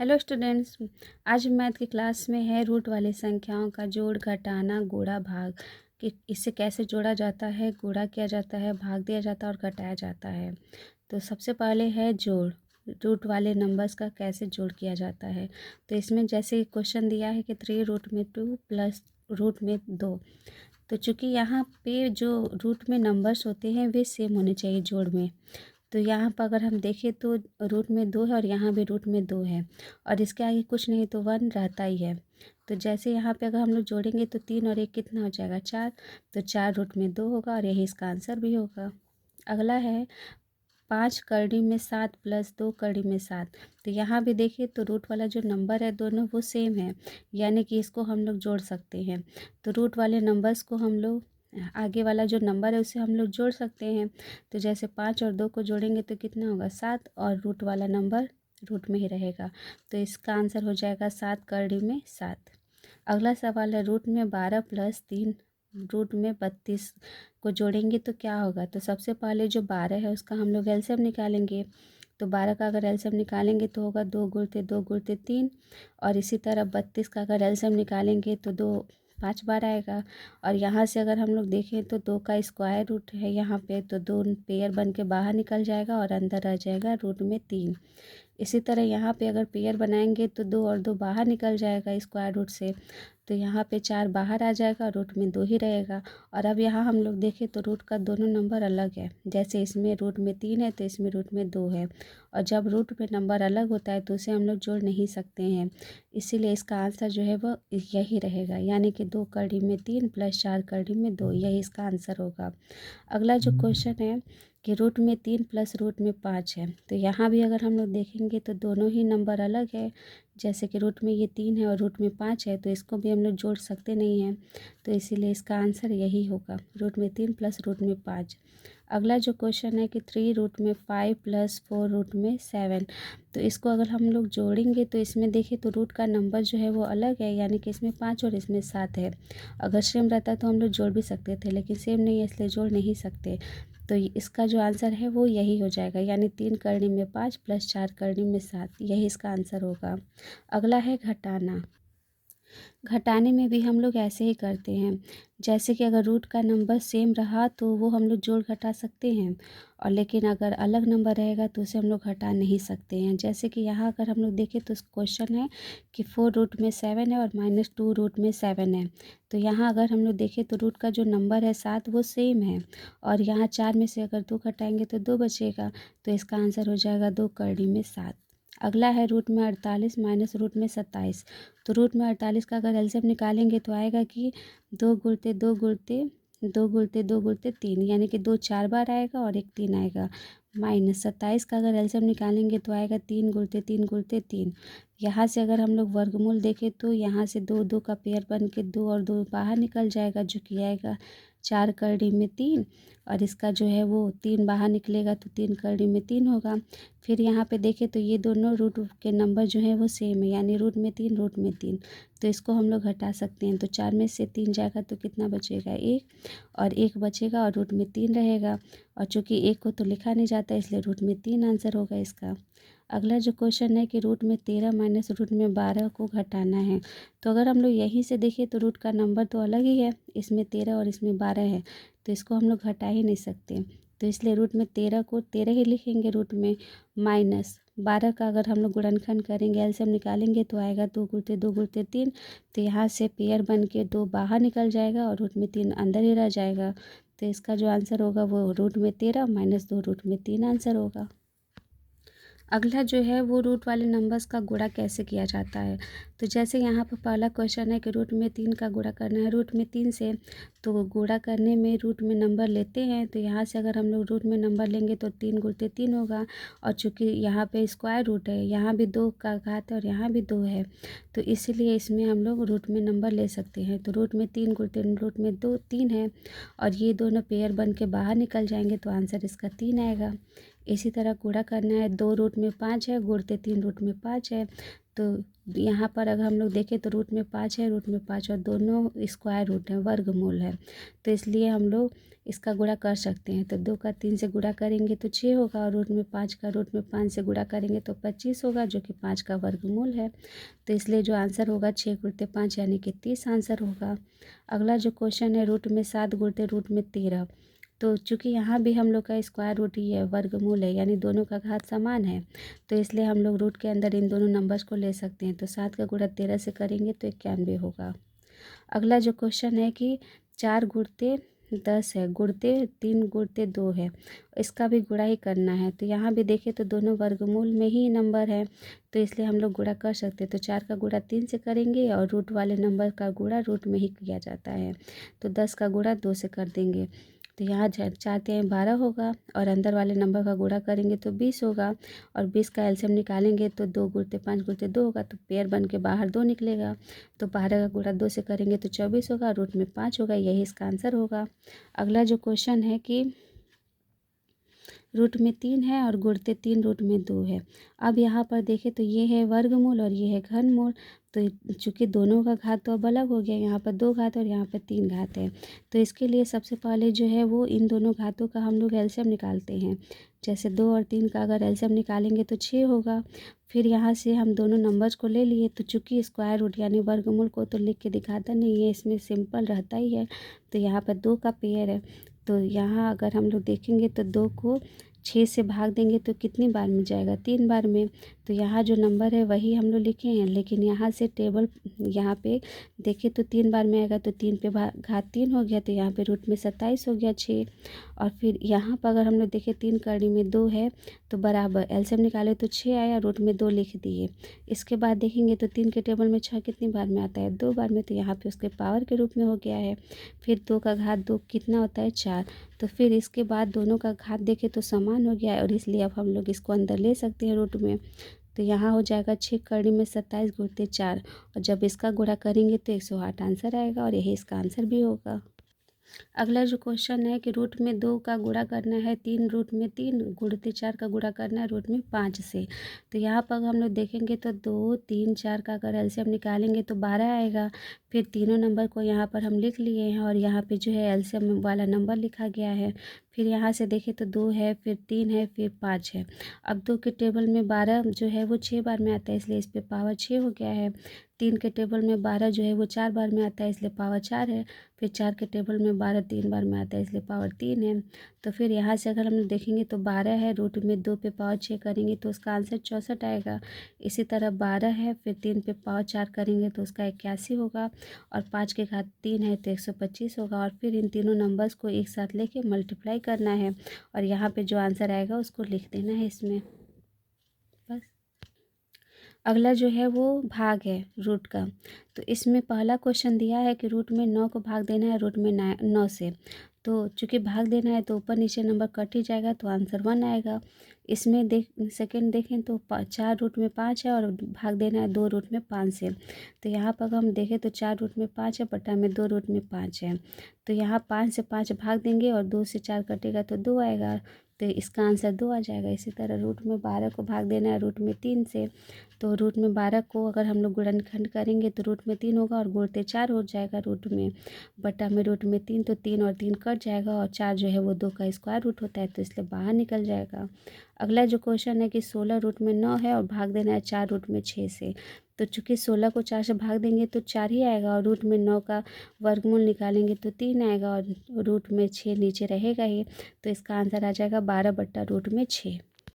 Hello students. आज math की class में है रूट वाली संख्याओं का जोड़, घटाना, गुणा, भाग कि इससे कैसे जोड़ा जाता है, गुणा किया जाता है, भाग दिया जाता है और घटाया जाता है। तो सबसे पहले है जोड़। रूट वाले नंबर्स का कैसे जोड़ किया जाता है। तो इसमें जैसे क्वेश्चन दिया है कि 3√2 प्लस रूट में 2। तो चूँकि यहाँ पे जो रूट में नंबर्स होते हैं वे सेम होने चाहिए जोड़ में। तो यहाँ पर अगर हम देखें तो रूट में 2 है और यहाँ भी रूट में 2 है और इसके आगे कुछ नहीं तो 1 रहता ही है। तो जैसे यहाँ पे अगर हम लोग जोड़ेंगे तो 3 और 1 कितना हो जाएगा 4। तो 4 रूट में 2 होगा और यही इसका आंसर भी होगा। अगला है 5 करड़ी में 7 प्लस 2 करड़ी में 7। तो यहाँ भी देखिए तो रूट वाला जो नंबर है दोनों वो सेम है, यानी कि इसको हम लोग जोड़ सकते हैं। तो रूट वाले नंबर्स को हम लोग आगे वाला जो नंबर है उसे हम लोग जोड़ सकते हैं। तो जैसे 5 और 2 को जोड़ेंगे तो कितना होगा 7 और रूट वाला नंबर रूट में ही रहेगा। तो इसका आंसर हो जाएगा 7 करड़ी में 7। अगला सवाल है रूट में 12 प्लस 3 रूट में 32 को जोड़ेंगे तो क्या होगा। तो सबसे पहले जो 12 है उसका हम लोग एलसीएम निकालेंगे। तो 12 का अगर एलसीएम निकालेंगे तो होगा 2 गुणते 2 गुणते 3। और इसी तरह 32 का अगर एलसीएम निकालेंगे तो 2 5 बार आएगा। और यहाँ से अगर हम लोग देखें तो 2 का स्क्वायर रूट है यहाँ पे, तो 2 पेयर बन के बाहर निकल जाएगा और अंदर रह जाएगा रूट में 3। इसी तरह यहाँ पे अगर पेयर बनाएंगे तो 2 और 2 बाहर निकल जाएगा स्क्वायर रूट से। तो यहाँ पे 4 बाहर आ जाएगा, रूट में 2 ही रहेगा। और अब यहाँ हम लोग देखें तो रूट का दोनों नंबर अलग है। जैसे इसमें रूट में 3 है तो इसमें रूट में 2 है। और जब रूट में नंबर अलग होता है तो उसे हम लोग जोड़ नहीं सकते हैं। इसीलिए इसका आंसर जो है वो यही रहेगा, यानी कि 2 करड़ी में 3 प्लस 4 करड़ी में 2, यही इसका आंसर होगा। अगला जो क्वेश्चन है कि रूट में 3 प्लस रूट में 5 है। तो यहाँ भी अगर हम लोग देखेंगे तो दोनों ही नंबर अलग है। जैसे कि रूट में ये 3 है और रूट में 5 है, तो इसको भी हम लोग जोड़ सकते नहीं हैं। तो इसीलिए इसका आंसर यही होगा, रूट में 3 प्लस रूट में 5। अगला जो क्वेश्चन है कि 3 रूट में 5 प्लस 4 रूट में 7। तो इसको अगर हम लोग जोड़ेंगे तो इसमें देखिए तो रूट का नंबर जो है वो अलग है, यानी कि इसमें 5 और इसमें 7 है। अगर सेम रहता तो हम लोग जोड़ भी सकते थे, लेकिन सेम नहीं है इसलिए जोड़ नहीं सकते। तो इसका जो आंसर है वो यही हो जाएगा, यानी 3 करनी में 5 प्लस 4 करनी में 7, यही इसका आंसर होगा। अगला है घटाना। घटाने में भी हम लोग ऐसे ही करते हैं। जैसे कि अगर रूट का नंबर सेम रहा तो वो हम लोग जोड़ घटा सकते हैं, और लेकिन अगर अलग नंबर रहेगा तो उसे हम लोग घटा नहीं सकते हैं। जैसे कि यहाँ अगर हम लोग देखें तो क्वेश्चन है कि 4 रूट में 7 है और -2 रूट में 7 है। तो यहाँ अगर हम लोग देखें तो रूट का जो नंबर है 7 वो सेम है, और यहाँ 4 में से अगर 2 घटाएंगे तो 2 बचेगा। तो इसका आंसर हो जाएगा 2 करड़ी में 7। अगला है रूट में 48 माइनस रूट में 27। तो रूट में 48 का अगर एलसीएम निकालेंगे तो आएगा कि 2 गुणते 2 गुणते 2 गुणते 2 गुणते 3, यानी कि 2 4 बार आएगा और 1 3 आएगा। माइनस 27 का अगर एलसीएम निकालेंगे तो आएगा 3 गुणते 3 गुणते 3। यहाँ से अगर हम लोग वर्गमूल देखें तो यहाँ से 2 2 का पेयर बन के 2 और 2 बाहर निकल जाएगा, जो कि आएगा 4 करड़ी में 3। और इसका जो है वो 3 बाहर निकलेगा तो 3 करड़ी में 3 होगा। फिर यहाँ पे देखें तो ये दोनों रूट के नंबर जो है वो सेम है, यानी रूट में 3 रूट में 3। तो इसको हम लोग घटा सकते हैं। तो 4 में से 3 जाएगा तो कितना बचेगा 1, और 1 बचेगा और रूट में 3 रहेगा। और चूँकि 1 को तो लिखा नहीं जाता इसलिए रूट में 3 आंसर होगा इसका। अगला जो क्वेश्चन है कि रूट में 13 माइनस रूट में 12 को घटाना है। तो अगर हम लोग यहीं से देखें तो रूट का नंबर तो अलग ही है, इसमें 13 और इसमें 12 है, तो इसको हम लोग घटा ही नहीं सकते। तो इसलिए रूट में 13 को 13 ही लिखेंगे रूट में, माइनस 12 का अगर हम लोग गुणनखंड करेंगे एलसीएम निकालेंगे तो आएगा 2 गुणते 2 गुणते 3। तो यहाँ से पेयर बन के 2 बाहर निकल जाएगा और रूट में 3 अंदर ही रह जाएगा। तो इसका जो आंसर होगा वो रूट में 13 माइनस 2 रूट में 3 आंसर होगा। अगला जो है वो रूट वाले नंबर्स का गुणा कैसे किया जाता है। तो जैसे यहाँ पर पहला क्वेश्चन है कि रूट में 3 का गुणा करना है रूट में 3 से। तो गुणा करने में रूट में नंबर लेते हैं, तो यहाँ से अगर हम लोग रूट में नंबर लेंगे तो 3 गुणते 3 होगा। और चूँकि यहाँ पे स्क्वायर रूट है, यहाँ भी 2 का घात है और यहाँ भी 2 है, तो इसीलिए इसमें हम लोग रूट में नंबर ले सकते हैं। तो रूट में 3 गुणते रूट में 2 3 है, और ये दोनों पेयर बन के बाहर निकल जाएंगे तो आंसर इसका 3 आएगा। इसी तरह गुणा करना है 2 रूट में 5 है, गुणते 3 रूट में 5 है। तो यहाँ पर अगर हम लोग देखें तो रूट में 5 है, रूट में 5 और दोनों स्क्वायर रूट है, वर्गमूल है, तो इसलिए हम लोग इसका गुणा कर सकते हैं। तो 2 का 3 से गुणा करेंगे तो 6 होगा, और रूट में 5 का रूट में 5 से गुणा करेंगे तो 25 होगा, जो कि 5 का वर्गमूल है। तो इसलिए जो आंसर होगा 6 गुणित 5 यानी कि 30 आंसर होगा। अगला जो क्वेश्चन है रूट में 7 गुणित रूट में 13। तो चूँकि यहाँ भी हम लोग का स्क्वायर रूट ही है, वर्गमूल है, यानी दोनों का घात समान है, तो इसलिए हम लोग रूट के अंदर इन दोनों नंबर्स को ले सकते हैं। तो 7 का गुणा 13 से करेंगे तो 91 होगा। अगला जो क्वेश्चन है कि 4 गुणते 10 है, गुणते 3 गुणते 2 है, इसका भी गुणा ही करना है। तो यहाँ भी देखें तो दोनों वर्गमूल में ही नंबर है, तो इसलिए हम लोग गुणा कर सकते हैं। तो 4 का गुणा 3 से करेंगे और रूट वाले नंबर का गुणा रूट में ही किया जाता है। तो 10 का गुणा 2 से कर देंगे, तो यहाँ 4 तिहाई 12 होगा, और अंदर वाले नंबर का गुणा करेंगे तो 20 होगा, और 20 का एलसीएम निकालेंगे तो 2 गुणते 5 गुणते 2 होगा, तो पेयर बन के बाहर 2 निकलेगा। तो 12 का गुणा 2 से करेंगे तो 24 होगा, रूट में 5 होगा, यही इसका आंसर होगा। अगला जो क्वेश्चन है कि रूट में 3 है और गुणते 3 रूट में 2 है। अब यहाँ पर देखें तो ये है वर्गमूल और ये है घनमूल, तो चूँकि दोनों का घात तो अब अलग हो गया, यहाँ पर 2 घात और यहाँ पर 3 घात है, तो इसके लिए सबसे पहले जो है वो इन दोनों घातों का हम लोग एलसीएम निकालते हैं। जैसे 2 और 3 का अगर एलसीएम निकालेंगे तो 6 होगा। फिर यहाँ से हम दोनों नंबर्स को ले लिए, तो चूँकि स्क्वायर रूट यानी वर्गमूल को तो लिख के दिखाता नहीं है, इसमें सिंपल रहता ही है। तो यहाँ पर 2 का पेयर है, तो यहाँ अगर हम लोग देखेंगे तो 2 को 6 से भाग देंगे तो कितनी बार में जाएगा, 3 बार में। तो यहाँ जो नंबर है वही हम लोग लिखे हैं, लेकिन यहाँ से टेबल यहाँ पे देखें तो 3 बार में आएगा, तो 3 पे घात 3 हो गया, तो यहाँ पे रूट में 27 हो गया 6। और फिर यहाँ पर अगर हम लोग देखें 3 कड़ी में 2 है, तो बराबर एलसीएम निकाले तो 6 आया, रूट में 2 लिख दिए। इसके बाद देखेंगे तो 3 के टेबल में 6 कितनी बार में आता है, 2 बार में, तो यहाँ पे उसके पावर के रूप में हो गया है। फिर 2 का घात 2 कितना होता है, 4। तो फिर इसके बाद दोनों का घात देखें तो समान हो गया है, और इसलिए अब हम लोग इसको अंदर ले सकते हैं रूट में। तो यहाँ हो जाएगा 6 कड़ी में 27 गुणते 4, और जब इसका गुणा करेंगे तो 108 आंसर आएगा, और यही इसका आंसर भी होगा। अगला जो क्वेश्चन है कि रूट में 2 का गुणा करना है 3 रूट में 3 गुणते 4 का गुणा करना है रूट में 5 से। तो यहाँ पर हम लोग देखेंगे तो 2 3 4 का अगर एलसीएम निकालेंगे तो 12 आएगा। फिर तीनों नंबर को यहाँ पर हम लिख लिए हैं, और यहाँ पे जो है एलसीएम वाला नंबर लिखा गया है। फिर यहाँ से देखें तो 2 है, फिर 3 है, फिर 5 है। अब 2 के टेबल में 12 जो है वो 6 बार में आता है, इसलिए इस पर पावर 6 हो गया है। 3 के टेबल में 12 जो है वो 4 बार में आता है, इसलिए पावर 4 है। फिर 4 के टेबल में 12 3 बार में आता है, इसलिए पावर 3 है। तो फिर यहाँ से अगर हम लोग देखेंगे तो 12 है, रूट में 2 पे पावर 6 करेंगे तो उसका आंसर 64 आएगा। इसी तरह 12 है, फिर 3 पे पावर 4 करेंगे तो उसका 81 होगा, और 5 के घात 3 है तो 125 होगा। और फिर इन तीनों नंबर्स को एक साथ लेके मल्टीप्लाई करना है, और यहाँ पे जो आंसर आएगा उसको लिख देना है इसमें, बस। अगला जो है वो भाग है रूट का। तो इसमें पहला क्वेश्चन दिया है कि रूट में 9 को भाग देना है रूट में 9 से। तो चूँकि भाग देना है तो ऊपर नीचे नंबर कट ही जाएगा, तो आंसर 1 आएगा। इसमें सेकंड देखें तो 4 रूट में 5 है, और भाग देना है 2 रूट में 5 से। तो यहाँ पर हम देखें तो 4 रूट में 5 है, बटा में 2 रूट में 5 है। तो यहाँ 5 से 5 भाग देंगे और 2 से 4 कटेगा तो 2 आएगा, तो इसका आंसर 2 आ जाएगा। इसी तरह रूट में 12 को भाग देना है रूट में 3 से। तो रूट में 12 को अगर हम लोग गुणनखंड करेंगे तो रूट में 3 होगा, और गुणते 4 हो जाएगा रूट में, बटा में रूट में 3, तो 3 और 3 कट जाएगा, और 4 जो है वो 2 का स्क्वायर रूट होता है, तो इसलिए बाहर निकल जाएगा। अगला जो क्वेश्चन है कि 16 रूट में 9 है और भाग देना है 4 रूट में 6 से। तो चूँकि 16 को 4 से भाग देंगे तो 4 ही आएगा, और रूट में 9 का वर्गमूल निकालेंगे तो 3 आएगा, और रूट में 6 नीचे रहेगा ही, तो इसका आंसर आ जाएगा 12 बट्टा रूट में 6।